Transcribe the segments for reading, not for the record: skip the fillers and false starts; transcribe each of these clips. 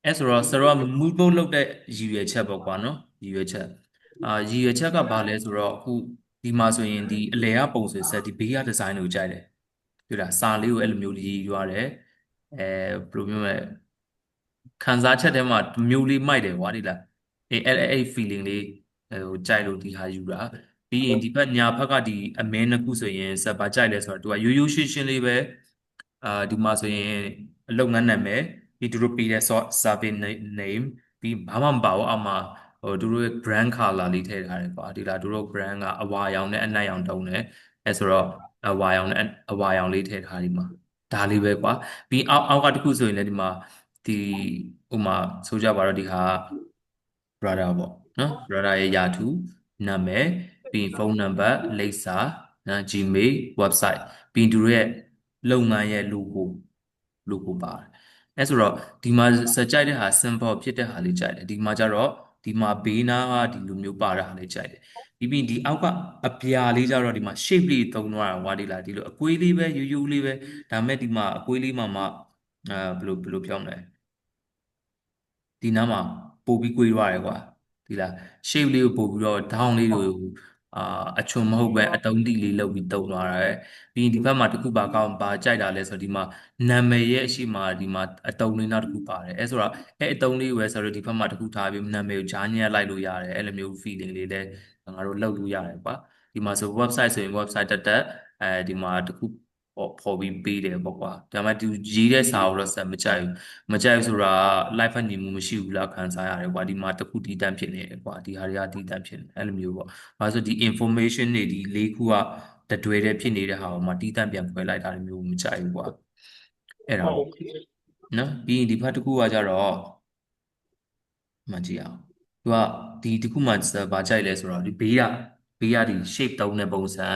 အဲ့ဆိုတော့ mood board လုပ်တဲ့ရည်ရွယ်ချက်ပေါ့ကွာနော်ရည်ရွယ်ချက်ရည်ရွယ်ချက်ကဘာလဲဆိုတော့အခုဒီမှာဆိုရင်ဒီအလဲကပုံစံဆက်ဒီဘေးကဒီဇိုင်းကိုကြိုက်တယ်တွေ့လားစာလေးကိုအဲ့လိုမျိုးရည်ရွယ်ရတယ်ဘယ်လိုမျိုးလဲခံစားချက်ထဲမှာမျိုးလေးမိုက်တယ်ကွာဒီလားအဲ့ feeling လေးဟိုကြိုက်လို့ဒီဟာယူတာပြီးရင်ဒီဘက်ညာဘက်ကဒီအမဲနှစ်ခုဆိုရင်ဆက်ပါကြိုက်လဲဆိုတော့သူကရိုးရိုးရှင်းရှင်းလေးပဲဒီမှာဆိုရင်အလုပ်ငန်းနာမည်ပြီးသူတို့ပေးတဲ့ service name ပြီးဘာမှမပါဘူးအောက်မှာဟိုသူတို့ရဲ့ brand color လေးထည့်ထားတယ်ကွာဒီလားသူတို့ brand ကအဝါရောင်နဲ့အနက်ရောင်တုံးတယ်အဲဆိုတော့အဝါရောင်လေးထည့်ထားဒီမှာဒါလေးပဲကွာပြီးအောက်ကတစ်ခုဆိုရင်လည်းဒီမှာဒီဥမာဆိုကြပါတော့ဒီဟာ brother ပေါ့နော် brother ရဲ့ယာထူနာမည်ပြီးဖုန်းနံပါတ်လိပ်စာနော် Gmail website ပြီးသူတို့ရဲ့လုပ်ငန်းရဲ့ logo ပါတယ်အဲဆိုတော့ဒီမှာစကြိုက်တဲ့ဟာ simple ဖြစ်တဲ့ဟာလေးကြိုက်တယ်ဒီမှာကျတော့ဒီမှာဘေးနားကဒီလိုမျိုးပါတဲ့ဟာလေးကြိုက်တယ်ပြီးဒီအောက်ကအပြာလေးကျတော့ဒီမှာ shape လေးသုံးသွားတာဝါဒီလာဒီလိုအကွေးလေးပဲယူလေးပဲဒါမဲ့ဒီမှာအကွေးလေးမှာဘယ်လိုပြောမလဲဒီနားမှာပို့ပြီးကွေးသွားတယ်ကွာဒီလား shape လေးကိုပို့ပြီးတော့ down လေးကိုအာအချွန်မဟုတ်ပဲအတုံးတိလေးလုပ်ပြီးတုံသွားတယ်ပြီးရင်ဒီဘက်မှာတစ်ခုဘာကြိုက်တာလဲဆိုတော့ဒီမှာနာမည်ရဲ့အရှိမဒီမှာအတုံးလေးနောက်တစ်ခုပါတယ်အဲဆိုတော့အဲအတုံးလေးကိုပဲဆိုတော့ဒီဘက်မှာတစ်ခုထားပြီးနာမည်ကိုဂျားညက်လိုက်လို့ရတယ်အဲ့လိုမျိုး feeling လေးလည်းငါတို့လုပ်လို့ရတယ်ကွာဒီမှာဆို website ဆိုရင် website တက်ဒီမှာတစ်ခုပေါ်ပြီးပေးတယ်ပေါ့ကွာဒါမှသူရေးတဲ့စာကိုတော့ဆက်မကြိုက်ဘူးဆိုတာ live ဖတ်နေမှုမရှိဘူးလားခံစားရတယ်ကွာဒီမှာတစ်ခုတည်တံ့ဖြစ်နေတယ်ကွာဒီဟာတွေကတည်တံ့ဖြစ်နေအဲ့လိုမျိုးပေါ့ဘာလို့ဆိုဒီ information တွေဒီ၄ခုကတတွဲတည်းဖြစ်နေတဲ့ဟာကိုမှတည်တံ့ပြန်ခွဲလိုက်တာမျိုးမကြိုက်ဘူးကွာအဲ့ဒါနော်ပြီးရင်ဒီဘက်တစ်ခုကကြတော့မှကြည့်အောင်သူကဒီတစ်ခုမှဘာကြိုက်လဲဆိုတော့ဒီဘေးကဒီ shape တုံးတဲ့ပုံစံ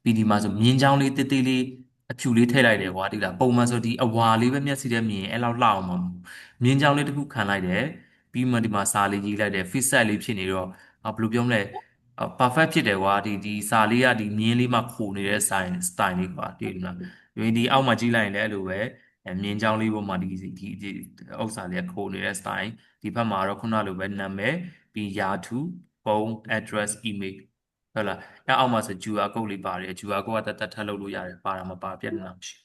ပြီးဒီမှာဆိုမြင်းချောင်းလေးတေးသေးလေးအဖြူလေးထည့်လိုက်တယ်ကွာဒီလားပုံမှန်ဆိုဒီအဝါလေးပဲမျက်စိထဲမြင်အဲ့လောက်လှအောင်မှာမဟုတ်မြင်းချောင်းလေးတစ်ခုခံလိုက်တယ်ပြီးမှဒီမှာစာလေးရေးလိုက်တယ် fit set လေးဖြစ်နေတော့ဘယ်လိုပြောမလဲ perfect ဖြစ်တယ်ကွာဒီစာလေးကဒီမြင်းလေးမှခိုနေတဲ့ style လေးကွာဒီလားဒီအောက်မှာကြည့်လိုက်ရင်လည်းအဲ့လိုပဲမြင်းချောင်းလေးပေါ်မှာဒီဥစ္စာလေးကခိုနေတဲ့ style ဒီဘက်မှာတော့ခုနလိုပဲနာမည်ပြီးယာထူဖုန်း address email ဟုတ်လားအဲအောက်မှာဆို QR code လေးပါတယ် QR code ကတတ်ထပ်လုပ်လို့ရတယ်ပါတာမပါပြဿနာမရှိ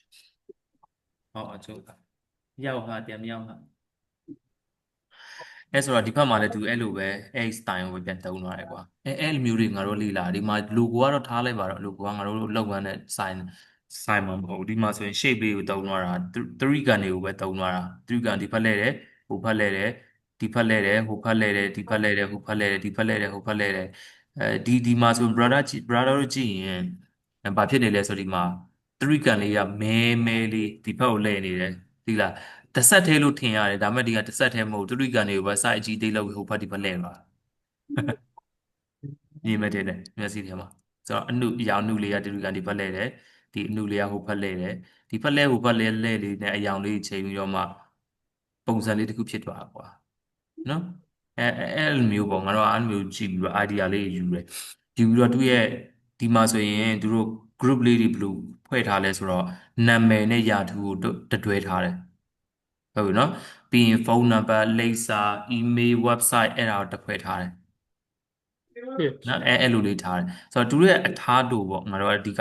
ဟောအကျုပ်ရောက်ဟာပြန်မရောက်ဟာအဲဆိုတော့ဒီဘက်မှာလည်းသူအဲ့လိုပဲအဲ့ style ကိုပြန်သုံးသွားတယ်ကွာအဲ့လိုမျိုးတွေငါတို့လေ့လာဒီမှာ logo ကတော့ထားလိုက်ပါတော့ logo ကငါတို့လောက်ရမ်းတဲ့ sign မှာမဟုတ်ဘူးဒီမှာဆိုရင် shape လေးကိုသုံးသွားတာ3ကန်တွေကိုပဲသုံးသွားတာ3ကန်ဒီဖက်လဲတယ်ဟိုဖက်လဲတယ်ဒီဖက်လဲတယ်ဟိုဖက်လဲတယ်ဒီဖက်လဲတယ်ဟိုဖက်လဲတယ်ဒီဖက်လဲတယ်ဟိုဖက်လဲတယ်ဒီမှာဆို brother တို့ကြည့်ရင်ဘာဖြစ်နေလဲဆိုဒီမှာ3ကန်လေးကမဲလေးဒီဖက်ကိုလဲနေတယ်ဒီလားတစ်ဆက်သေးလို့ထင်ရတယ်ဒါပေမဲ့ဒီကတစ်ဆက်သေးမဟုတ်သူရိကန်တွေကိုပဲစိုက်အကြီးသေးလို့ဟိုဖက်ဒီဖက်လဲပါမြင်မတင်နဲ့မျက်စိထဲမှာဆိုတော့အရောင်အနုလေးကဒီရိကန်ဒီဖက်လဲတယ်ဒီအနုလေးကဟိုဖက်လဲတယ်ဒီဖက်လဲဟိုဖက်လဲလဲလေးနဲ့အရောင်လေးချိန်ပြီးတော့မှပုံစံလေးတစ်ခုဖြစ်သွားတာကွာနော်အဲ့လိုမျိုးပေါ့ငါတို့ကအဲ့လိုမျိုးကြည့်ပြီးတော့ idea လေးယူတယ်ယူပြီးတော့သူ့ရဲ့ဒီမှာဆိုရင်သူတို့ group လေးတွေဘယ်လိုဖွဲ့ထားလဲဆိုတော့နာမည်နဲ့ယာထူကိုတွဲထားတယ်ဟုတ်ပြီနော်ပြီးရင်ဖုန်းနံပါတ်လိပ်စာ email website အဲ့ဒါကိုတစ်ဖွဲ့ထားတယ်နော်အဲ့လိုလေးထားတယ်ဆိုတော့သူတို့ရဲ့အထားတူပေါ့ငါတို့အဓိက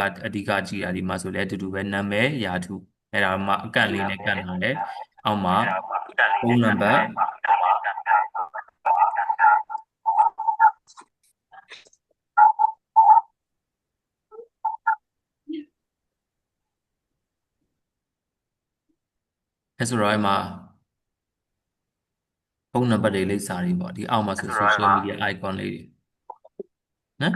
ကြည့်တာဒီမှာဆိုလဲအတူတူပဲနာမည်ယာထူအဲ့ဒါမှအကန့်လေးနဲ့ကန့်ထားတယ်အောက်မှာဖုန်းနံပါတ်အဲ့ဆိုတော့အဲ့မှာဖုန်းနံပါတ်တွေလိပ်စာတွေပေါ့ဒီအောက်မှာဆို social media icon လေးတွေနော်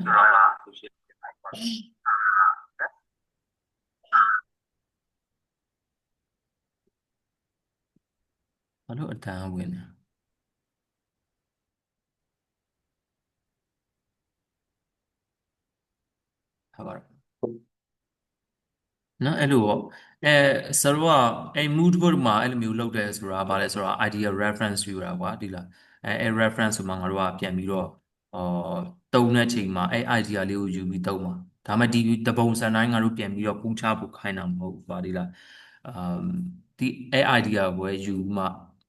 ဘာလို့အတန်းဝင်လဲဟာပါတော့နော်အဲ့လိုပေါ့အဲဆရာတို့ကအဲ mood board မှာအဲ့လိုမျိုးလုပ်တယ်ဆိုတာဗာလဲဆိုတာ idea reference ယူတာကွာဒီလားအဲ reference ဆိုမှငါတို့ကပြန်ပြီးတော့ဟောတုံးတဲ့ချိန်မှာအဲ idea လေးကိုယူပြီးတုံးမှာဒါမှဒီတပုံစံတိုင်းငါတို့ပြန်ပြီးတော့ပူချဖို့ခိုင်းတာမဟုတ်ဘူးဗာဒီလား ဒီ idea ကိုယူမှ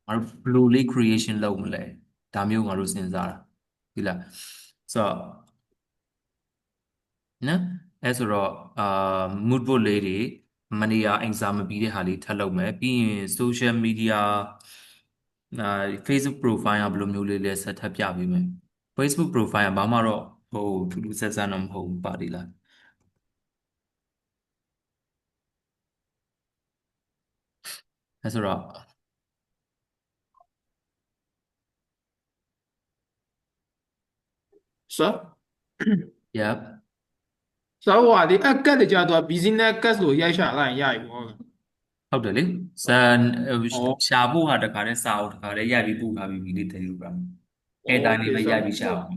ငါတို့ဘယ်လိုလေး creation လုပ်မလဲဒါမျိုးငါတို့စဉ်းစားတာဒီလားဆိုတော့နော်အဲဆိုတော့mood board လေးတွေမနေ့က exam မပြီးတဲ့ဟာလေးထပ်လုပ်မယ်ပြီးရင် social media Facebook profile ကဘယ်လိုမျိုးလေးလဲဆက်ထပ်ပြပေးမယ် Facebook profile ကဘာမှတော့ဟိုထူးထူးဆန်းဆန်းတော့မဟုတ်ဘူးပါဒီလားအဲဆိုတော့ So, yep so what the cut the job business cast လို့ရိုက်ရှာလိုက်ရိုက်ပေါ့ဟုတ်တယ်လေဇန်ရှာဖို့ဟာတခါတည်းစာအုပ်တခါတည်းရိုက်ပြီးပို့ထားပြီးပြီလေ Telegram အဲ့တိုင်းလေး Okay ပဲ so ရိုက်ပြီးရှာအောင်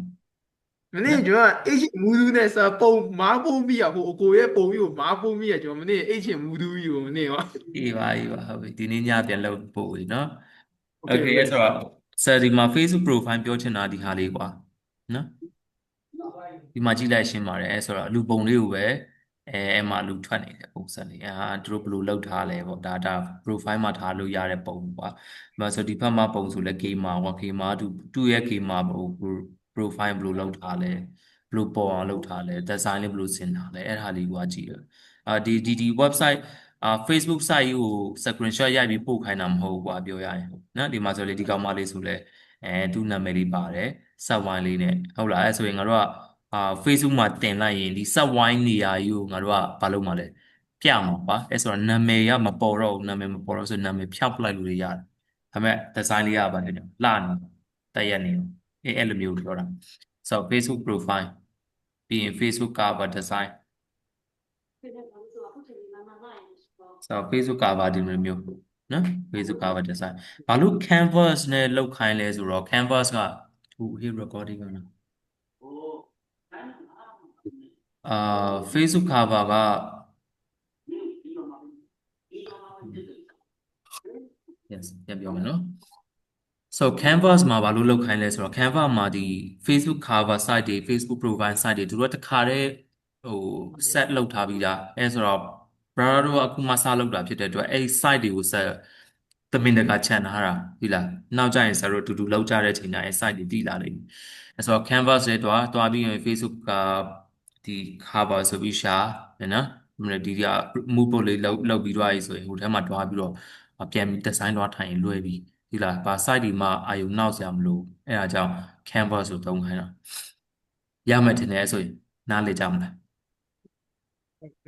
မနေ့ကျွန်တော်အိတ်ချင်မူးသူနဲ့စာပုံမားပုံးမိရဟိုအကိုရဲ့ပုံကြီးကိုမားပုံးမိရကျွန်တော်မနေ့အိတ်ချင်မူးသူကြီးကိုမနေ့ဟောအေးပါဟုတ်ပြီဒီနေ့ညပြန်လုပ်ပို့ပြီနော် Okay Okay အဲ့ okay ဆိုတော့ဆယ်ဒီမှာ Facebook profile ပြောချင်တာဒီဟာလေးကွာနော်ဒီမှာကြည့်လိုက်ရှင်းပါတယ်အဲ့ဆိုတော့လူပုံလေးကိုပဲအဲ့မှာလူထွက်နေတဲ့ပုံစံလေးသူတို့ဘယ်လိုလုပ်ထားလဲပေါ့ဒါ profile မှာထားလို့ရတဲ့ပုံကွာဒီမှာဆိုဒီဘက်မှာပုံဆိုလဲ gamer ကွာ gamer သူ့ရဲ့ gamer ပုံ profile ဘယ်လိုလုပ်ထားလဲဘယ်လိုပေါ်အောင်လုပ်ထားလဲ design လေးဘယ်လိုဆင်ထားလဲအဲ့ဒါလေးကိုကြည့်ရဒီ website Facebook site ကို screenshot ရိုက်ပြီးပို့ခိုင်းတာမဟုတ်ဘူးကွာပြောရရင်နော်ဒီမှာဆိုလေဒီကောင်မလေးဆိုလဲသူ့နာမည်လေးပါတယ် sub wine လေးနဲ့ဟုတ်လားအဲ့ဆိုရင်ငါတို့ကFacebook မှာတင်လိုက်ရင်ဒီ sub wine နေရာကြီးကိုငါတို့ကဘာလုပ်မှာလဲပြမှာပါအဲ့ဆိုတော့နာမည်ကမပေါ်တော့ဘူးနာမည်မပေါ်တော့ဆိုနာမည်ဖြောက်ပလိုက်လို့ရတယ်ဒါပေမဲ့ design လေးကဘာလဲလှနေတက်ရက်နေအဲ့လိုမျိုးပြောတာဆိုတော့ Facebook profile ပြီးရင် Facebook cover design ဆိုတော့ Facebook cover ဒီလိုမျိုးနော် Facebook cover design ဘာလို့ canvas နဲ့လောက်ခိုင်းလဲဆိုတော့ canvas ကဟို recording ကနော်Facebook cover က yes ပြန်ပြောမယ်နော် so canvas မှာဘာလို့လောက်ခိုင်းလဲဆိုတော့ canvas မှာဒီ Facebook cover site တွေ Facebook profile site တွေသူတို့ကတခါတည်းဟို set လုပ်ထားပြီးသားအဲဆိုတော့ brother တို့ကအခုမှစလုပ်တာဖြစ်တဲ့အတွက်အဲ့ site တွေကို set သမင်တကာချန်ထားတာဒီလားနောက်ကျရင်ဆရာတို့တူလောက်ကြတဲ့ချိန်ကျရင် site တွေတည်လာလိမ့်မယ်အဲဆိုတော့ canvas တွေတွားပြီးရင် Facebook ကဒီ cover ဆိုပြီးရှာနော်ဒီက move ပို့လေးလောက်ပြီးတော့ရေးဆိုရင်ဟိုထဲမှာတွားပြီးတော့ပြန်ပြီး design တွားထိုင်လွယ်ပြီးဒီလားဘာ site ဒီမှာအာယုံနောက်စရာမလိုအဲဒါကြောင့် canvas ကိုသုံးခိုင်းတာရမယ်ထင်တယ်ဆိုရင်နားလေကြမလား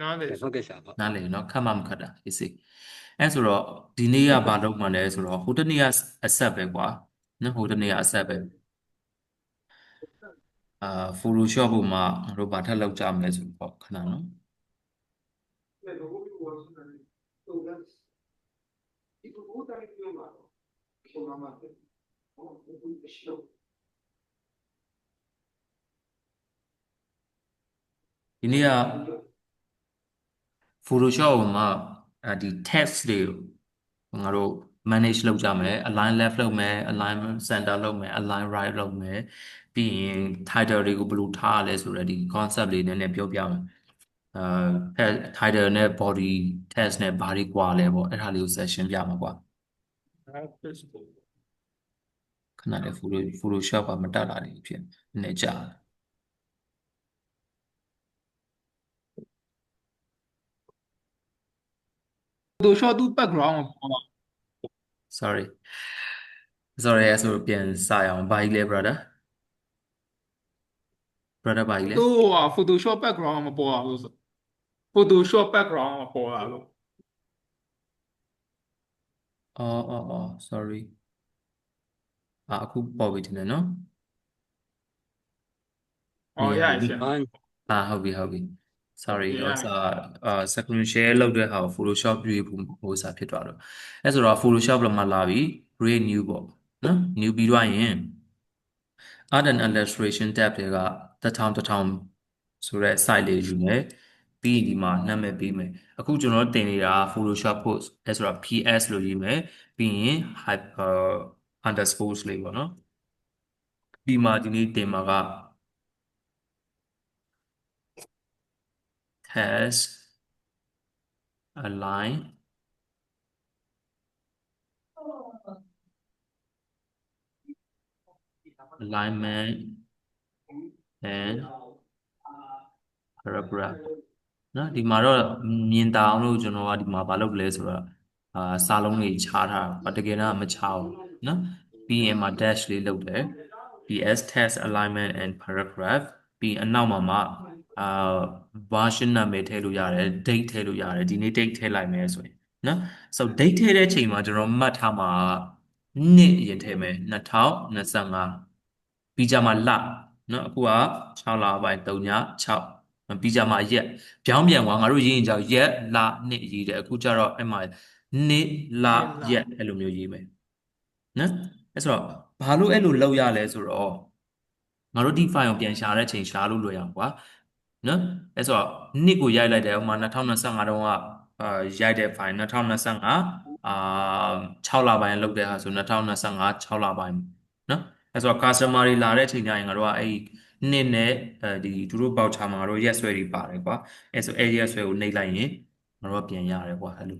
နားလေဟုတ်ကဲ့ရှာပါနားလေနော်ခက်မှမခက်တာရေးစိအဲဆိုတော့ဒီနေ့ကဘာလုပ်မှလဲဆိုတော့ဟိုတနေ့ကအဆက်ပဲကွာနော်ဟိုတနေ့ကအဆက်ပဲPhotoshop ပေါ်မှာငါတို့ဘာထပ်လောက်ကြမလဲဆိုတော့ခဏနော်ဒီနေ့က Photoshop မှာဒီ text တွေကိုငါတို့ manage လုပ်ကြမယ် align left လုပ်မယ် align center လုပ်မယ် align right လုပ်မယ်ပြီးရင် title တွေကိုဘယ်လိုထားရလဲဆိုတော့ဒီ concept လေးနည်းနည်းပြောပြမယ်title နဲ့ body text နဲ့ဘာတွေကွာလဲပေါ့အဲ့ဒါလေးကို session ပြမှာကွာခဏလေး Photoshop ကမတက်လာနေဖြစ်နည်းကြာသူ short သူ background ပေါ့ sorry အဲ့ဆိုပြန်စရအောင်ဘာကြီးလဲ brother ဘာကြီးလဲသူဟို Photoshop background မပေါ်အောင်လို့ဆို Photoshop background မပေါ်အောင်လို့ sorry အခုပေါ်ပြီတင်တယ်နော်မြင်ရပြီရရရှင်ဟုတ်ပြီ sorry ရရ screen share လုပ်တဲ့ဟာကို Photoshop ရွေးဖို့စာဖြစ်သွားတော့အဲဆိုတော့ Photoshop လောက်မှလာပြီ create new ပေါ့နော် new ပြီးတော့ရင် art and illustration tab တွေက1000ဆိုတဲ့ site လေးယူမယ်ပြီးရင်ဒီမှာနာမည်ပေးမယ်အခုကျွန်တော်တင်နေတာ Photoshop post အဲဆိုတော့ PS လို့ရေးမယ်ပြီးရင် underscore လေးပေါ့နော်ဒီမှာဒီနေ့တင်မှာက test align alignment and paragraph နော်ဒီမှာတော့မြင်တာအောင်လို့ကျွန်တော်ကဒီမှာဘာလုပ်လဲဆိုတော့စာလုံးတွေခြားထားတာတကယ်တော့မခြားဘူးနော်ပြီးရင်မှာ dash လေးလုပ်တယ် PS test alignment and paragraph ပြီးအနောက်မှာအာ version နာမည်ထည့်လို့ရတယ် date ထည့်လို့ရတယ်ဒီနေ့ date ထည့်လိုက်မယ်ဆိုရင်နော် so date ထည့်တဲ့ချိန်မှာကျွန်တော်မှတ်ထားမှာနှစ်ရင်ထည့်မယ်2025ပြီးကြမှာလနော်အခုက6လပိုင်း3ည6ပြီးကြမှာရက်ပြောင်းပြန်သွားငါတို့ရေးရင်ကြောက်ရက်လနှစ်ရေးတယ်အခုကျတော့အဲ့မှာနှစ်လရက်အဲ့လိုမျိုးရေးမယ်နော်အဲ့ဆိုတော့ဘာလို့အဲ့လိုလုပ်ရလဲဆိုတော့ငါတို့ဒီ file ကိုပြန်ရှာတဲ့ချိန်ရှာလို့လွယ်အောင်ကွာနော်အဲ့ဆိုတော့နှစ်ကိုရိုက်လိုက်တယ်ဥပမာ2025တုန်းကရိုက်တဲ့ file 20256လပိုင်းလောက်တဲ့ဟာဆို2025 6လပိုင်းနော်အဲ့ဆိုတော့ customer တွေလာတဲ့ချိန်ကျရင်ငါတို့ကအဲ့နှစ်နဲ့ဒီသူတို့ voucher မှာငါတို့ရက်ဆွဲတွေပါတယ်ကွာအဲ့ဆိုအဲ့ရက်ဆွဲကိုနှိပ်လိုက်ရင်ငါတို့ကပြန်ရတယ်ကွာအဲ့လို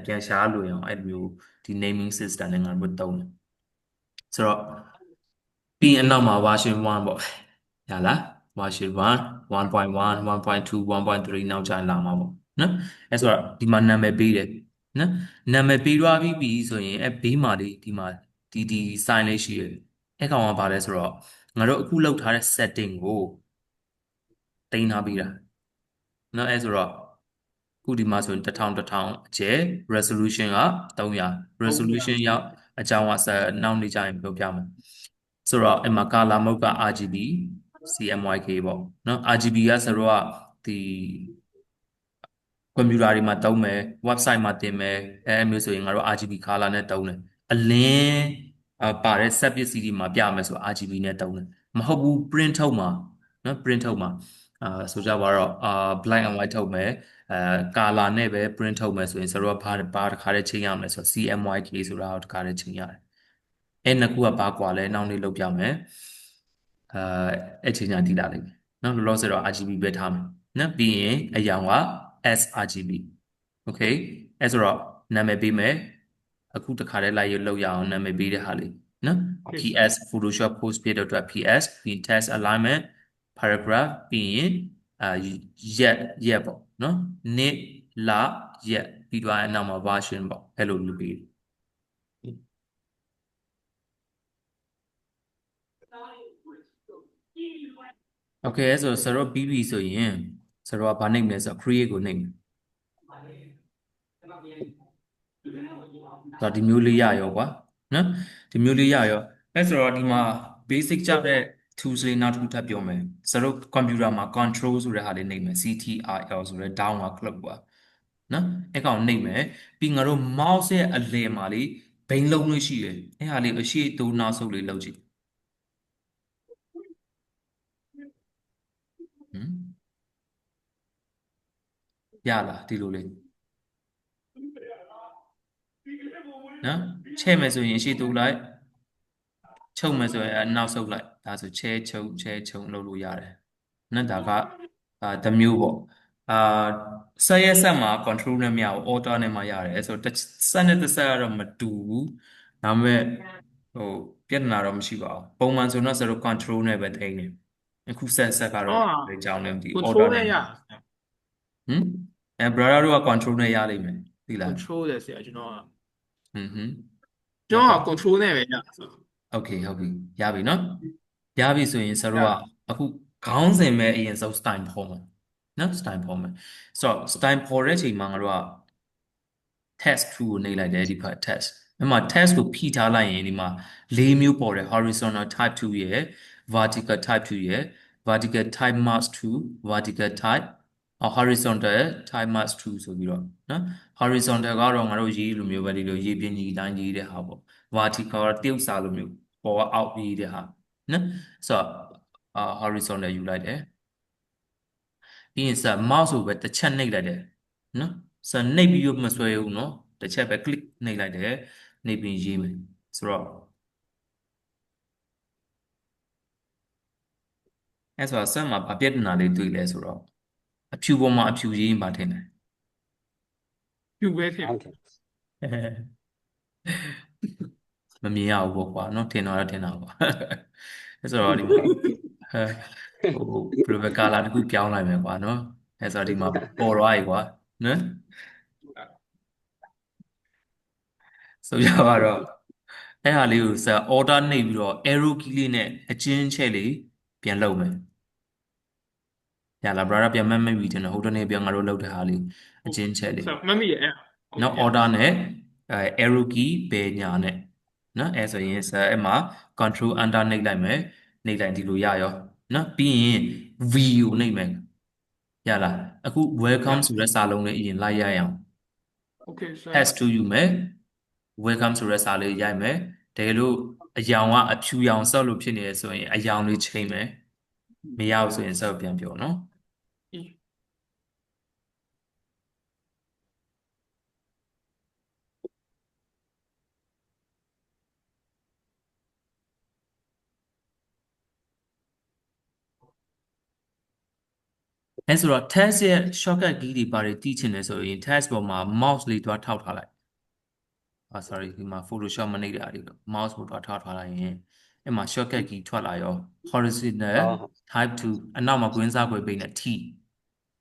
ပြန်ရှာလို့ရအောင်အဲ့လိုမျိုးဒီ naming system နဲ့ငါတို့သုံးတယ်ဆိုတော့ပြီးအနောက်မှာ version 1ပေါ့ရလား version 1 1.1 1.2 1.3နောက်ကျရင်လာမှာပေါ့နော်အဲ့ဆိုတော့ဒီမှာနာမည်ပေးတယ်နော်နာမည်ပေးသွားပြီဆိုရင်အဲ့ဘေးမှာလေးဒီမှာဒီ sign လေးရှိတယ်အဲ့ကောင်ကဘာလဲဆိုတော့ငါတို့အခုလောက်ထားတဲ့ setting ကိုတင်ထားပြီးတာနော်အဲ့ဆိုတော့ခုဒီမှာဆိုရင်1000အကျယ် resolution က300 resolution ရောက်အကြောင်းကနောက်နေကြရင်ပြောပြမယ်ဆိုတော့အဲ့မှာ color mode က RGB CMYK ပေါ့နော် RGB ကဆိုတော့ဒီကွန်ပျူတာတွေမှာသုံးမယ် website မှာတင်မယ်အဲမျိုးဆိုရင်ငါတို့ RGB color နဲ့သုံးတယ်အလင်းပါတဲ့ set ပစ္စည်းတွေမှာပြမယ်ဆို RGB နဲ့သုံးတယ်မဟုတ်ဘူး print ထုတ်မှာနော် print ထုတ်မှာဆိုကြပါတော့black and white ထုတ်မယ်color နဲ့ပဲ print ထုတ်မယ်ဆိုရင်ဆိုတော့ဘာတစ်ခါတည်းချိန်ရမလဲဆိုတော့ CMYK ဆိုတာကိုတစ်ခါတည်းချိန်ရတယ်အဲ့နှစ်ခုကဘာကွာလဲနောက်နေ့လုပ်ပြမယ်အဲ့ချိန်ညာတည်လာလိမ့်မယ်နော်လောလောဆယ်တော့ RGB ပဲထားမယ်နော်ပြီးရင်အရောင်က sRGB okay အဲ့ဆိုတော့နာမည်ပေးမယ်အခုတစ်ခါတည်းလိုက်ရလောက်ရအောင်နာမည်ပေးတဲ့ဟာလေးနော် PS Photoshop post ပြတဲ့အတွက် PS ပြီး test alignment paragraph ပြီးရင်ရက်ပေါ့နော်နေ့လရက်ပြီးတော့အနောက်မှာ version ပေါ့အဲ့လိုလုပ်ပေးโอเคအဲ့ဆိုဆရာတို့ပြီးပြီဆိုရင်ဆရာတို့ကဘာနှိပ်မလဲဆိုတော့ create ကိုနှိပ်မယ်တော့ဒီမျိုးလေးရရောကွာနော်ဒီမျိုးလေးရရောအဲ့ဆိုတော့ဒီမှာ basic ကြတဲ့ tools လေးနောက်တစ်ခုထပ်ပြောမယ်ဆရာတို့ computer မှာ control ဆိုတဲ့ဟာလေးနှိပ်မယ် CTRL ဆိုတဲ့ down က click ကွာနော်အဲ့ကောင်နှိပ်မယ်ပြီးငါတို့ mouse ရဲ့အလယ်မှာလေးဘိန်းလုံးလေးရှိတယ်အဲ့ဟာလေးအရှိတိုးနောက်ဆုပ်လေးလုပ်ကြည့်ဟမ်ရလားဒီလိုလေးနော်ချဲ့မယ်ဆိုရင်အရှိတိုးလိုက်ချုပ်မယ်ဆိုရင်နောက်ဆုပ်လိုက်ဒါဆိုချဲချုံလုပ်လို့ရတယ်နော်ဒါကတစ်မျိုးပေါ့အာဆက်ရက်ဆက်မှာ control နဲ့မရဘူး auto နဲ့မှရတယ်အဲ့ဆိုဆက်နဲ့တစ်ဆက်ကတော့မတူဘူးဒါပေမဲ့ဟိုပြဿနာတော့မရှိပါဘူးပုံမှန်ဆိုတော့ဆိုတော့ control နဲ့ပဲထိန်းနေအခုဆက်ကတော့ဒီကြောင်းလည်းမသိ auto control နဲ့နဲ့ရဟမ်brother တို့က control နဲ့ရလိမ့်မယ်သိလား control တယ်ဆရာကျွန်တော်ကဟွန်း ကျွန်တော်က control နဲ့ပဲရဆိုโอเคဟုတ်ပြီရပြီเนาะရပြီဆိုရင်ဆရာတို့ကအခုခေါင်းစဉ်ပဲအရင်ဆုံး style ဖော်မယ်เนาะ style ဖော်မယ်ဆိုတော့ style ဖော်တဲ့အချိန်မှာငါတို့က test 2ကိုနှိပ်လိုက်တယ်ဒီဘက် test အဲ့မှာ test ကိုဖိထားလိုက်ရင်ဒီမှာ၄မျိုးပေါ်တယ် horizontal type 2ရယ် vertical type 2ရယ် vertical type mask 2 vertical type horizontal type mask 2ဆိုပြီးတော့နော် horizontal ကတော့ငါတို့ရေးလိုမျိုးပဲဒီလိုရေးပြင်းကြီးတိုင်းရေးတဲ့ဟာပေါ့ vertical ကတရုပ်စာလိုမျိုးပေါ်ကအောက်ရေးတဲ့ဟာနော်ဆိုတော့horizontal ယူလိုက်တယ်ပြီးရင်စ mouse ကိုပဲတစ်ချက်နှိပ်လိုက်တယ်နော်စနှိပ်ပြီးတော့မဆွဲဘူးနော်တစ်ချက်ပဲ click နှိပ်လိုက်တယ်နှိပ်ပြီးရေးမယ်ဆိုတော့အဲ့ဆိုတော့စမှာဗာပြဿနာလေးတွေ့လဲဆိုတော့အဖြူပေါ်မှာအဖြူရေးရင်ဗာထင်တယ်ပြုတ်ပဲထင် မမြင်ရဘူးပေါ့ကွာနော်ထင်တော့ထင်တာပေါ့အဲဆိုတော့ဒီမှာဟဲဟိုဘယ်လိုပဲကာလာတစ်ခုပြောင်းလိုက်မယ်ကွာနော်အဲဆိုတော့ဒီမှာပေါ်သွားပြီကွာနော်ဆိုကြပါတော့အဲ့ဟာလေးကိုစ order နှိပ်ပြီးတော့ arrow key လေးနဲ့အချင်းချက်လေးပြန်လုပ်မယ်ရလား brother ပြန်မှတ်မိပြီတင်တယ်ဟိုတနေ့ပြန်ငါတို့လုပ်တဲ့ဟာလေးအချင်းချက်လေး ဆိုမှတ်မိရဲ့အဲ့โอเคနော် ဗျာ order နဲ့arrow key ဘယ်ညာနဲ့နော်အဲဆိုရင်အဲ့မှာ control enter နှိပ်လိုက်မယ်နှိပ်လိုက်ဒီလိုရရောနော်ပြီးရင် V ကိုနှိပ်မယ်ရလားအခု welcome ဗျာဆိုတဲ့စာလုံးလေးအရင်လိုက်ရအောင် โอเคဆို has to ယူမယ် welcome ဆိုတဲ့စာလေးရိုက်မယ်တကယ်လို့အယောင်ကအဖြူရောင်ဆော့လို့ဖြစ်နေရဆိုရင်အယောင်လေးချိန်မယ်မရဘူးဆိုရင်ဆော့ပြန်ပြောနော်အဲဆိုတော့ test ရဲ့ shortcut key တွေပါတယ်တီးချင်တယ်ဆိုရင် test ပေါ်မှာ mouse လေးတွားထောက်ထားလိုက် sorry ဒီမှာ Photoshop မနေတာတွေတော့ mouse ကိုတော့ထားလိုက်ရင်အဲ့မှာ shortcut key ထွက်လာရော horizontal ဟုတ်ဟုတ် type 2အနောက်မှာကွင်းစားခွဲပိတ်နဲ့ T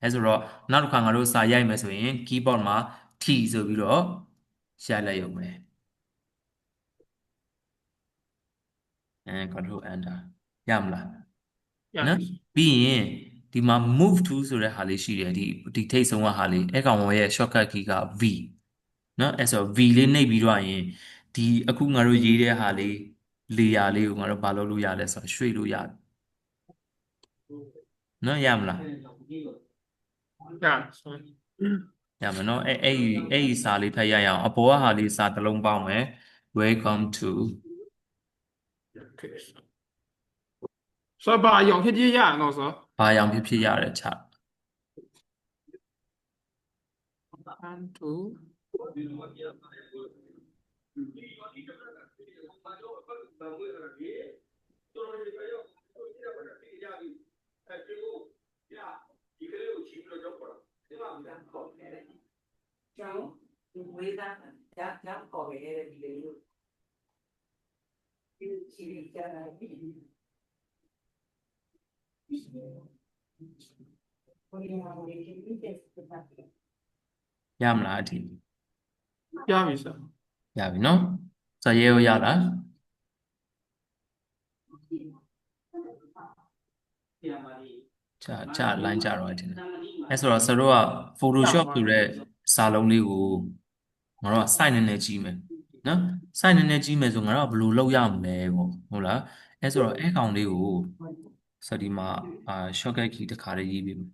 အဲဆိုတော့နောက်တစ်ခါငါတို့စာရိုက်မယ်ဆိုရင် keyboard မှာ T ဆိုပြီးတော့ရိုက်လိုက်ရုံပဲcontrol enter ရမလားရနော်ပြီပြီးရင်ဒီမှာ move to ဆိုတဲ့ဟာလေးရှိတယ်ဒီထိတ်ဆုံးကဟာလေးအဲ့ကောင်ရဲ့ shortcut key က V နော်အဲ့ဆို V လေးနှိပ်ပြီးတော့ရင်ဒီအခုငါတို့ရေးတဲ့ဟာလေး layer လေးကိုငါတို့ဘာလုပ်လို့ရလဲဆိုတော့ရွှေ့လို့ရတယ်နော်ရမလားရဆို ရမယ်နော်အဲ့ဒီစာလေးဖတ်ရအောင်အပေါ်ကဟာလေးစာတစ်လုံးပေါင်းမယ် welcome to โอเคဆိုဘာရောင်ဖြစ်ဖြစ်ရအောင်ဆိုဘာရောင်ဖြစ်ရတယ်ချ1 2ကျောင်းဒီဝေးသားကျောင်းပေါ်ခဲ့တဲ့ဒီလေးကိုဒီချီကြတာပြီးဘယ်မှာလဲဒီနေ့တက်တာရမလားအထိရပြီဆိုရပြီနော်စာရေးရလားချလိုင်းကြတော့အထင်တယ်အဲဆိုတော့ဆရာတို့က Photoshop ဆိုတဲ့စာလုံးလေးကိုငါတို့က site နည်းနည်းကြီးမယ်နော် site နည်းနည်းကြီးမယ်ဆိုငါတို့ကဘယ်လိုလုပ်ရမလဲပေါ့ဟုတ်လားအဲဆိုတော့အဲ့ကောင်လေးကိုဆိုဒီမှာshortcut key တစ်ခါလေးရေးပြီးမယ်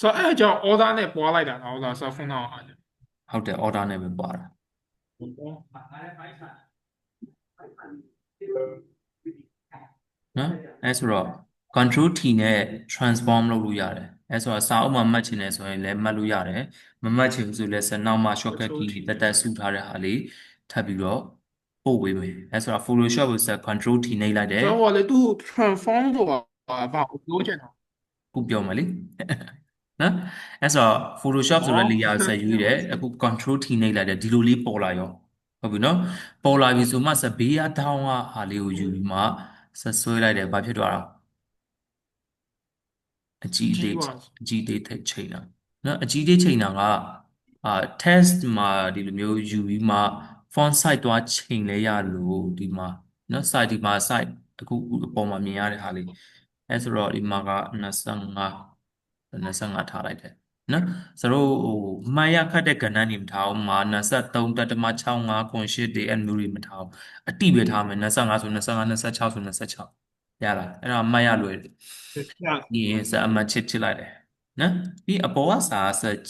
ဆိုအဲ့ကြောင့် order နဲ့ပွားလိုက်တာနော်ဆိုဖုန်းတော့အားဟုတ်တယ် order နဲ့ပဲပွားတာနော်အဲဆိုတော့ control T နဲ့ transform လုပ်လို့ရတယ်အဲဆိုတော့စာအုပ်မှာမှတ်ချင်တယ်ဆိုရင်လည်းမှတ်လို့ရတယ်မမှတ်ချင်ဘူးဆိုလည်းစနောက်မှာ shortcut key တက်စုထားတဲ့ဟာလေးထပ်ပြီးတော့ပို့ဝေးမယ်အဲဆိုတော့ Photoshop ကိုဆက် control T နှိပ်လိုက်တယ်ဆိုတော့လေသူ transform ဆိုတာဘာကိုပြောချင်တာခုပြောမယ်လေနော်အဲဆိုတော့ Photoshop ဆိုတဲ့ layer ကိုဆက်ယူရတယ်အခု control T နှိပ်လိုက်တယ်ဒီလိုလေးပေါ်လာရောဟုတ်ပြီနော်ပေါ်လာပြီဆိုမှဆက်ဘေးကထောင်းကဟာလေးကိုယူပြီးမှဆက်ဆွဲလိုက်တယ်ဘာဖြစ်သွားတာအကြီးသေးအကြီးသေးထက်ချိန်တာနော်အကြီးသေးချိန်တာကtest မှာဒီလိုမျိုးယူပြီးမှ font size သွားချိန်လဲရလို့ဒီမှာနော် size ဒီမှာ size အခုအပေါ်မှာမြင်ရတဲ့ဟာလေးအဲဆိုတော့ဒီမှာက25ထားလိုက်တယ်နော်ဆိုတော့ဟိုမှန်ရခတ်တဲ့ကဏ္ဍနေမထားအောင်မှာ23.65ခွန်8ဒီအဲ့မျိုးတွေမထားအောင်အတိပဲထားမယ်25ဆို25 26ဆို26ရလားအဲ့တော့မှတ်ရလွယ်တယ်ဒီစအမှတ်ချစ်လိုက်တယ်နော်ဒီအပေါ်ကစာ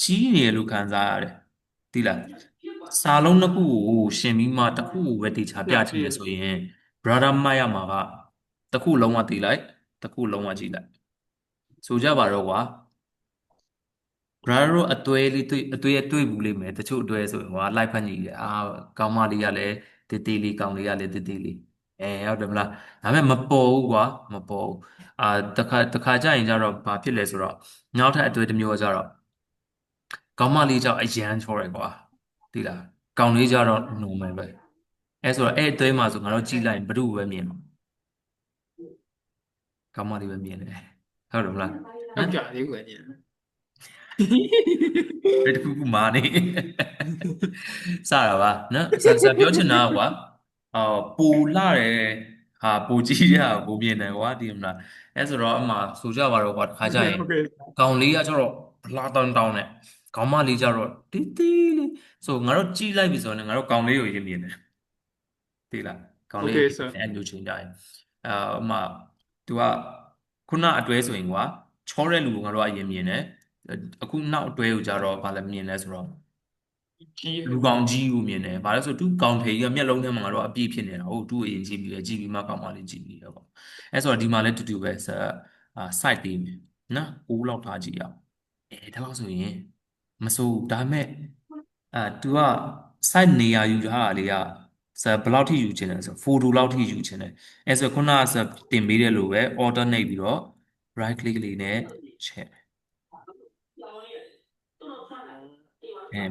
ကြီးနေလို့ခံစားရတယ်သိလားစာလုံးတစ်ခုကိုရှင်ပြီးမှတစ်ခုကိုပဲတေချာပြချင်တယ်ဆိုရင် brother မှတ်ရမှာကတစ်ခုလုံးဝတည်လိုက်တစ်ခုလုံးဝကြည့်လိုက်ဆိုကြပါတော့ကွာ brother တို့အသွဲလေးတွေ့ဘူးလိမ့်မယ်တချို့အသွဲဆိုရင်ဟိုလိုက်ဖက်ညီတယ်ကောင်းမလေးကလည်းတေးသေးလေးကောင်းလေးကလည်းတေးသေးလေးဟုတ်တယ်မလားဒါပေမဲ့မပေါ်ဘူးကွာမပေါ်ဘူးတခါကြာရင်ကျတော့ဘာဖြစ်လဲဆိုတော့နောက်ထပ်အသွဲတစ်မျိုးကကျတော့ကောင်းမလေးကြောင့်အရန်ချောတယ်ကွာသိလားကောင်းလေးကျတော့ normal ပဲ အဲဆိုတော့အဲ့အသွဲမှာဆိုငါတို့ကြည့်လိုက်ရင်ဘယ်သူ့ကိုပဲမြင်တော့ကောင်းမလေးပဲမြင်တယ်ဟုတ်တယ်မလားဟ ယော မ် က်ျားလေးကိုပဲမြင် ဘယ်တစ်ခုခုမာနေစတာပါနော်ဆက်ပြောချင်တာကွာပူလာတယ်ဟာပူကြီးရကိုမြင်တယ်ကွာဒီမလားအဲဆိုတော့အမှဆိုကြပါတော့ကွာတခါကြရင် โอเคကောင်လေးကကျတော့ဘလာတောင်းတောင်းနဲ့ခေါင်းမလေးကျတော့တီးတီးလေးဆိုငါတို့ကြည့်လိုက်ပြီဆိုရင်ငါတို့ကောင်လေးကိုရင်မြင်တယ်သိလားကောင်โอလေးเคကိုဆာ အဲ့လိုချိန်ကြရင်အမှ तू ကခုနအတွဲဆိုရင်ကွာချောတဲ့လူကိုငါတို့ကအရင်မြင်တယ်အခုနောက်အတွဲကိုကြတော့ဘာလဲမြင်လဲဆိုတော့ ကြီး လူကောင်ကြီးကိုမြင်တယ်။ဘာလဲဆိုသူ့ကောင်ထေကြီးကမျက်လုံးထဲမှာငါတို့အပြည့်ဖြစ်နေတာ။ဟုတ်သူ့ကိုအရင်ကြည့်ပြီးလဲကြည့်ပြီးမှကောင်မလေးကြည့်ပြီးတော့ပေါ့။အဲဆိုတော့ဒီမှာလဲတူတူပဲsite ပေးမယ်။နော်။6လောက်ထားကြည့်ရအောင်။ဒါတော့ဆိုရင်မစိုးဒါပေမဲ့तू က site နေရာယူထားတာလေးကဘယ်လောက်ထိယူချင်လဲဆိုဖိုတိုလောက်ထိယူချင်တယ်။အဲဆိုခုနကတင်ပေးတယ်လို့ပဲ alternate ပြီးတော့ right click လေးနဲ့ check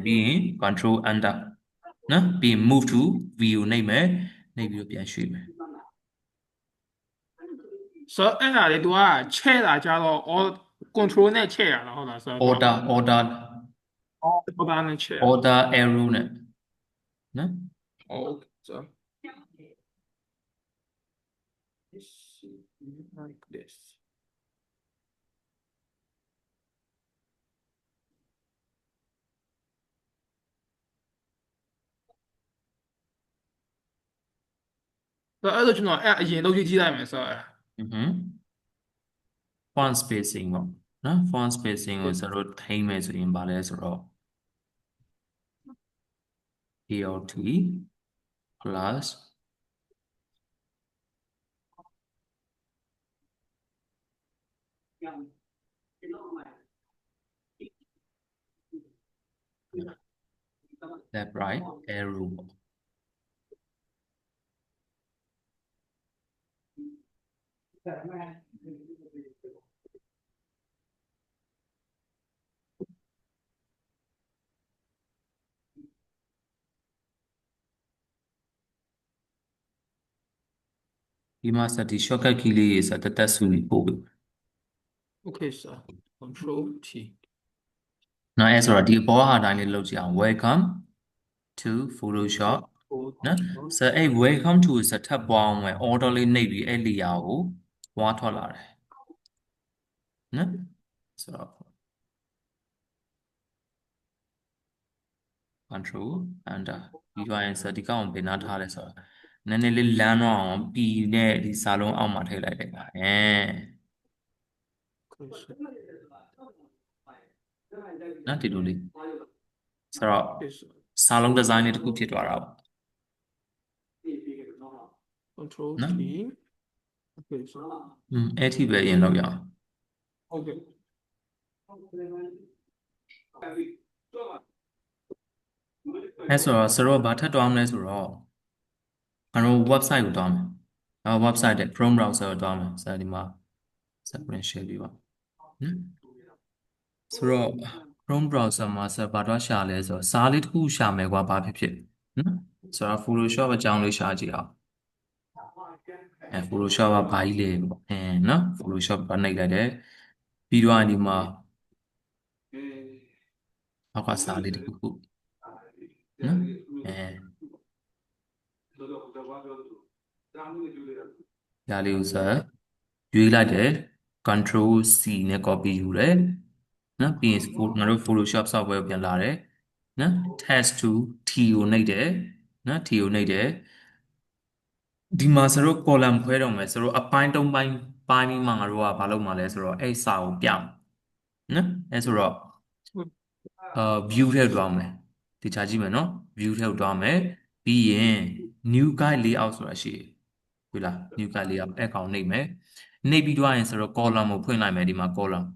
ပြီးရင် control enter နော်ပြီးရင် move to view နှိပ်မယ်နှိပ်ပြီးတော့ပြန်ရွှေ့မယ် ဆိုတော့အဲ့ဒါလေ तू ကချဲ့တာကြတော့ all control နဲ့ချဲ့ရတာဟုတ်လားဆိုတော့ order အော်ဒါနဲ့ချဲ့ order arrow နဲ့နော် โอเคဆို like this ဆိုတော့အဲ့လိုကျွန်တော်အဲ့အရင်လုပ်ကြည့်လိုက်မယ်ဆိုတော့ font spacing ပေါ့နော် font spacing ကိုစလို့ထိမ့်မယ်ဆိုရင်ဘာလဲဆိုတော့ alt plus left right arrow ပေါ့ဒီမှာစက်ဒီ shortcut key လေးတွေစတက်စုပြီးပို့ပြီ okay ဆို control T နော်အဲဆိုတော့ဒီအပေါ်ဟာတိုင်းလေးလုပ်ကြည့်အောင် welcome to Photoshop နော်ဆိုအဲ့ welcome to စထပ်ပွားအောင်မယ် order လေးနှိပ်ပြီးအဲ့ layer ကိုဝါထွက်လာတယ်နော်ဆိုတော့ control enter ပြီးတော့ရင်စဒီကောင်ဘယ်နာထားလဲဆိုတော့နည်းနည်းလေးလမ်းတော့အောင်ပြီးနဲ့ဒီစာလုံးအောက်မှာထည့်လိုက်တယ်ဗျနော်ဒီလိုလေးဆိုတော့စာလုံးဒီဇိုင်းလေးတစ်ခုဖြစ်သွားတာပေါ့ control နော် T okay ဆို အဲ့ထိပဲရင်လောက်ရအောင် okay အဲ့ဆိုတော့စတော့ဘာထပ်တောင်းမလဲဆိုတော့ကျွန်တော် website ကိုတောင်းမယ်။ website တဲ့ Chrome browser ကိုတောင်းမယ်။ဆိုတော့ဒီမှာ screen share ပြီးပါနော်။ဆိုတော့ Chrome browser မှာဘာတော့ရှာလဲဆိုတော့စားလေးတစ်ခုရှာမယ်ကွာဘာဖြစ်ဖြစ်နော်။ဆိုတော့ Photoshop အကြောင်းလေးရှာကြည့်အောင်။ Photoshop ကဘာကြီးလဲပေါ့။နော် Photoshop ကနှိပ်လိုက်တယ်။ပြီးတော့ဒီမှာနောက်ကစားလေးတစ်ခုခုနော်ဒါလေးကိုရွေးလိုက်တယ် control C နဲ့ copy ယူတယ်နော်ပြီးရင်ငါတို့ Photoshop software ပြန်လာတယ်နော် text to T ကိုနှိပ်တယ်နော် T ကိုနှိပ်တယ်ဒီမှာစတို့ column ခွဲတော့မယ်စတို့အပိုင်း၃ပိုင်းပိုင်းပြီးမှငါတို့ကဘာလုပ်မှာလဲဆိုတော့အဲ့စာကိုပြနော်အဲ့ဆိုတော့view ထဲသွားမယ်တခြားကြည့်မယ်နော် view ထဲသွားမယ်ပြီးရင် new guide layout ဆိုတာရှိတယ်ဟုတ်လား new guide layout အဲ့ကောင်နှိပ်မယ်နှိပ်ပြီးတော့ရင်ဆိုတော့ column ကိုဖွင့်လိုက်မယ်ဒီမှာ column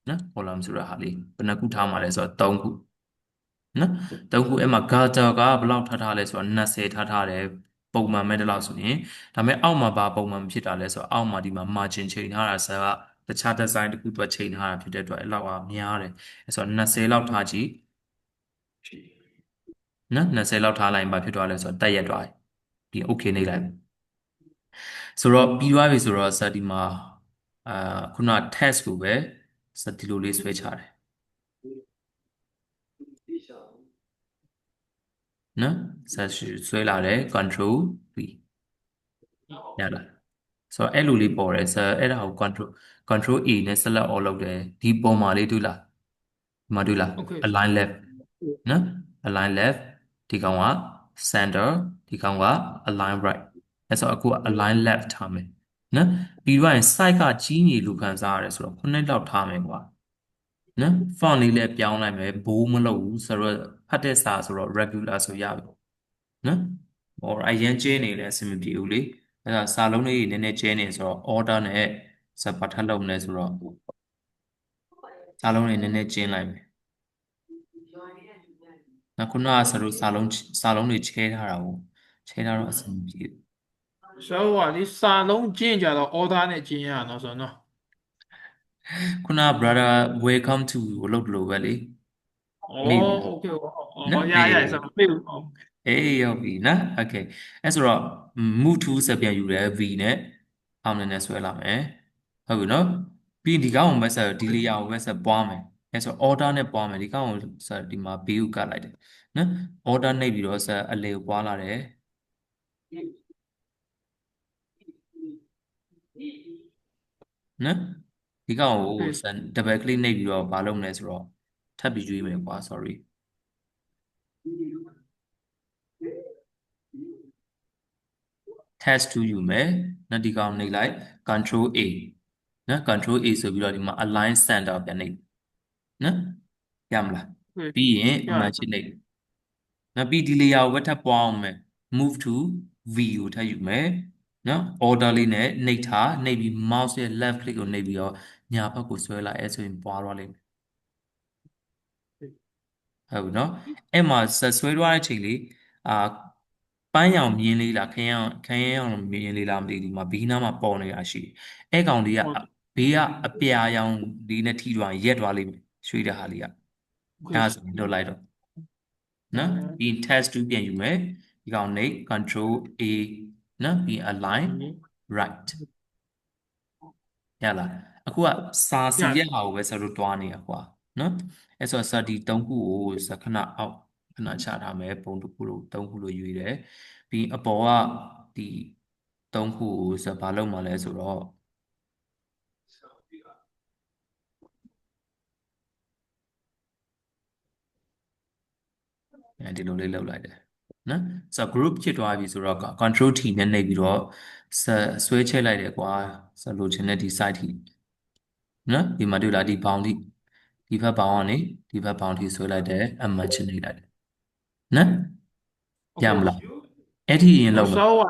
နော် column ဆိုတာဟာလေးဘယ်နှခုထားမှာလဲဆိုတော့3ခုနော်3ခုအဲ့မှာ gutter ကဘယ်လောက်ထားလဲဆိုတော့20ထားတယ်ပုံမှန်မဲ့တလောက်ဆိုရင်ဒါပေမဲ့အောက်မှာဘာပုံမှန်ဖြစ်တာလဲဆိုတော့အောက်မှာဒီမှာ margin ချိန်ထားတာဆိုတော့တခြား design တစ်ခုသူချိန်ထားတာဖြစ်တဲ့အတွက်အဲ့လောက်ကများတယ်အဲ့ဆိုတော့20လောက်ထားကြည့်နော်20လောက်ထားလိုက်ရင်ဘာဖြစ်သွားလဲဆိုတော့တက်ရက်သွားတယ် ပြီး okay နေလိုက်ဆိုတော့ပြီးသွားပြီဆိုတော့စဒီမှာခုန test ကိုပဲစဒီလိုလေးဆွဲချတယ်နော်ဆက်ဆွဲလာတယ် control V ရလားဆိုတော့အဲ့လိုလေးပေါ်တယ်ဆိုတော့အဲ့ဒါကို control A နဲ့ select all လုပ်တယ်ဒီပုံမှာလေးတွေ့လားဒီမှာတွေ့လား Okay align left နော် align left ဒီကောင်က center ဒီကောင်က align right အဲ့ဆိုအခု align left ထားမယ်နော်ပြီးတော့ရင် site ကကြီးနေလို့ခံစားရတယ်ဆိုတော့ခုနှစ်လောက်ထားမယ်ကွာနော် font လေးလည်းပြောင်းလိုက်မယ် bold မလုပ်ဘူးဆိုတော့ဖတ်တဲ့စာဆိုတော့ regular ဆိုရပြီနော်ဟောအရင်ကျင်းနေလဲအဆင်မပြေဘူးလေအဲ့ဒါစာလုံးလေးနည်းနည်းကျင်းနေဆိုတော့ order နဲ့စပါထပ်လုပ်နေဆိုတော့စာလုံးလေးနည်းနည်းကျင်းလိုက်မယ်နောက်ခုနကဆိုတော့စာလုံးတွေချဲထားတာကိုချဲထားတော့အဆင်မပြေဘူး ဆိုတော့ဒီစာလုံးကျင့်ကြတော့ order နဲ့ကျင့်ရအောင်ဆိုတော့နော် ခုနက brother welcome to ကိုလုပ်လို့ပဲလေ ဩ မေး okay နော် ရဆိုတော့မေးဘူး အေးရောက်ပြီနော် okay အဲ့ဆိုတော့ move to ဆက်ပြန်ယူတယ် V နဲ့အောင်နဲ့ဆွဲလာမယ်ဟုတ်ပြီနော်ပြီးဒီကောင်ကိုပဲဆက်ဒီ layer ကိုပဲဆက်ပွားမယ်အဲ့ဆို order နဲ့ပွားမယ်ဒီကောင်ကိုဆက်ဒီမှာ B ကိုကတ်လိုက်တယ်နော် order နှိပ်ပြီးတော့ဆက်အလေကိုပွားလာတယ်နော်ဒီကောင်ကိုဆက် double click နှိပ်ပြီးတော့မလုပ်နဲ့ဆိုတော့ထပ်ပြီးရွေးမယ်ကွာ sorry test to ယူမယ်နော်ဒီကောင်နှိပ်လိုက် control A နော် control A ဆိုပြီးတော့ဒီမှာ align center ပြန်နှိပ်နော်ရမလားပြီးရင်အမှန်ချစ်နှိပ်နော်ပြီးဒီ layer ကိုပဲထပ်ပွားအောင်မယ် move to V ကိုထပ်ယူမယ်နော် order လေးနဲ့နှိပ်ထားနှိပ်ပြီး mouse ရဲ့ left click ကိုနှိပ်ပြီးတော့ညာဘက်ကိုဆွဲလိုက်အဲဆိုရင်ပွားသွားလိမ့်မယ်ဟုတ်ပြီနော်အဲ့မှာဆက်ဆွဲသွားတဲ့အချိန်လေးပန်းရောင်မြင်းလေးလားခရမ်းရောင်မြင်းလေးလားမသိဘူးဒီမှာဘီးနားမှာပေါ်နေတာရှိတယ်အဲ့ကောင်လေးကဘေးကအပြာရောင်ဒီနဲ့ထိသွားရက်သွားလိမ့်မယ်ရွှေတဲ့ဟာလေးကအဲ့ဒါဆိုရင်လွတ်လိုက်တော့နော်ပြီး test 2ပြန်ယူမယ်ဒီကောင်နေ control A နော်ပြီး align right ရလားအခုကစာစီရဲ့ဟာကိုပဲဆက်လို့တွားနေတာကွာနော်အဲ့ဆိုစာဒီ3ခုကိုစခဏအောက်ခဏချထားမယ်ပုံတစ်ခုလို့3ခုလို့ယူရတယ်ပြီးအပေါ်ကဒီ3ခုကိုစဘာလုပ်မှလဲဆိုတော့ဒီလိုလေးလုပ်လိုက်တယ်နော်ဆိုတော့ group ဖြစ်သွားပြီဆိုတော့ control T နဲ့နှိပ်ပြီးတော့ဆွဲချဲလိုက်တယ်ကွာဆိုလိုချင်တဲ့ဒီ site ထိနော်ဒီမှာတွေ့လားဒီ bound ထိဒီဘက် bound ကနေဒီဘက် bound ထိဆွဲလိုက်တယ်အမှန်ချင်းနှိပ်လိုက်တယ်နော်ရမလားအဲ့ဒီရင်လောက်မယ် ဆိုတော့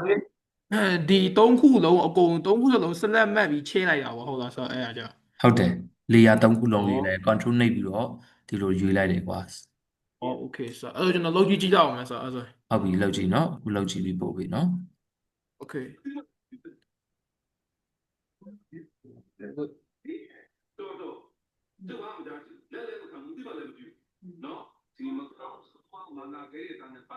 ဒီ3ခုလုံးအကုန်3ခုလုံး select map ပြီးချိန်လိုက်တာပေါ့ဟုတ်လားဆိုတော့အဲ့ဒါကြောင့် ဟုတ်တယ် layer 3ခုလုံးရေးလိုက် control နှိပ်ပြီးတော့ဒီလိုရွေးလိုက်တယ်ကွာ okay ဆိုတော့အဲ့ကျွန်တော်လုပ်ကြည့်ကြအောင်မယ်ဆိုတော့အဲ့ဆို ဟုတ်ပြီလောက်ကြည့်နော်အခုလောက်ကြည့်ပြီးပို့ပြီနော် okay 这玩意儿家let's看，你这个来不及，喏，这么高，是花我那给的，咱那把